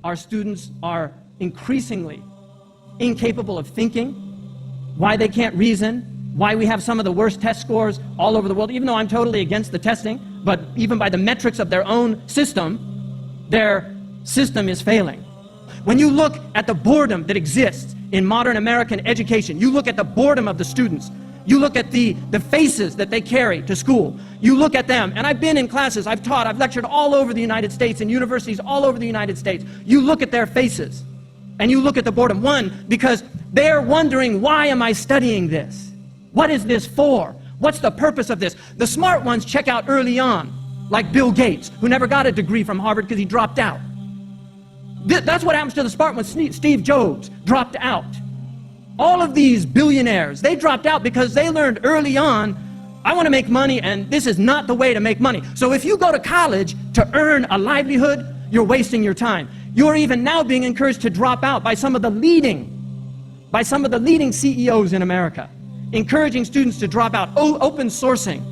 our students are increasingly incapable of thinking, why they can't reason, why we have some of the worst test scores all over the world, even though I'm totally against the testing, but even by the metrics of their own system, their system is failing. When you look at the boredom that exists in modern American education, you look at the boredom of the students, you look at the faces that they carry to school, you look at them, and I've been in classes, I've taught, I've lectured all over the United States, in universities all over the United States. You look at their faces, and you look at the boredom. One, because they're wondering, why am I studying this? What is this for? What's the purpose of this? The smart ones check out early on, like Bill Gates, who never got a degree from Harvard because he dropped out. That's what happens to the smart ones. Steve Jobs dropped out. All of these billionaires, they dropped out because they learned early on, I want to make money, and this is not the way to make money. So if you go to college to earn a livelihood, you're wasting your time. You're even now being encouraged to drop out by some of the leading CEOs in America, encouraging students to drop out, open sourcing,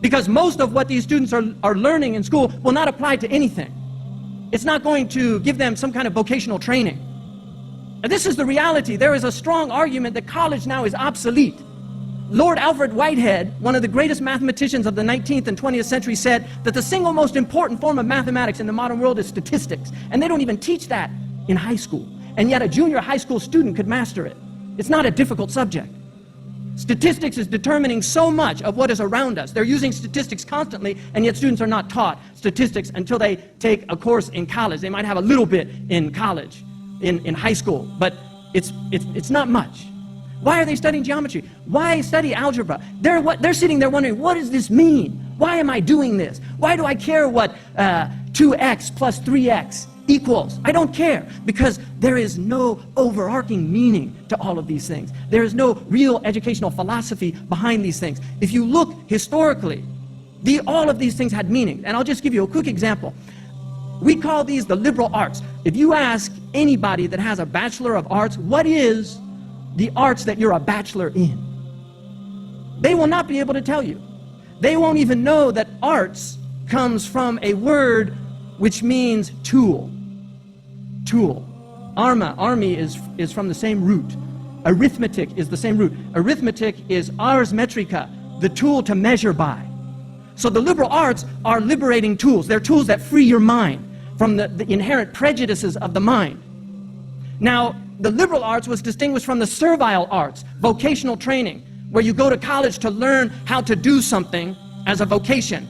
because most of what these students are learning in school will not apply to anything. It's not going to give them some kind of vocational training. And this is the reality. There is a strong argument that college now is obsolete. Lord Alfred Whitehead, one of the greatest mathematicians of the 19th and 20th century, said that the single most important form of mathematics in the modern world is statistics. And they don't even teach that in high school. And yet a junior high school student could master it. It's not a difficult subject. Statistics is determining so much of what is around us. They're using statistics constantly, and yet students are not taught statistics until they take a course in college. They might have a little bit in college, in high school, but it's not much. Why are they studying geometry? Why study algebra? They're sitting there wondering, what does this mean? Why am I doing this? Why do I care what 2x plus 3x equals? I don't care, because there is no overarching meaning to all of these things. There is no real educational philosophy behind these things. If you look historically, all of these things had meaning. And I'll just give you a quick example. We call these the liberal arts. If you ask anybody that has a Bachelor of Arts, what is the arts that you're a bachelor in? They will not be able to tell you. They won't even know that arts comes from a word which means tool. Tool. Army is from the same root. Arithmetic is the same root. Arithmetic is ars metrica, the tool to measure by. So the liberal arts are liberating tools. They're tools that free your mind from the inherent prejudices of the mind. Now, the liberal arts was distinguished from the servile arts, vocational training, where you go to college to learn how to do something as a vocation.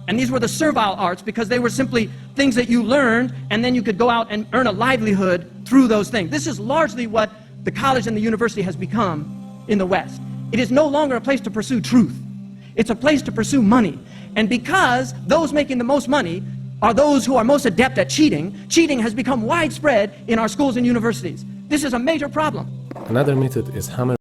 And these were the servile arts because they were simply things that you learned, and then you could go out and earn a livelihood through those things. This is largely what the college and the university has become in the West. It is no longer a place to pursue truth. It's a place to pursue money. And because those making the most money are those who are most adept at cheating, cheating has become widespread in our schools and universities. This is a major problem. Another method is hammer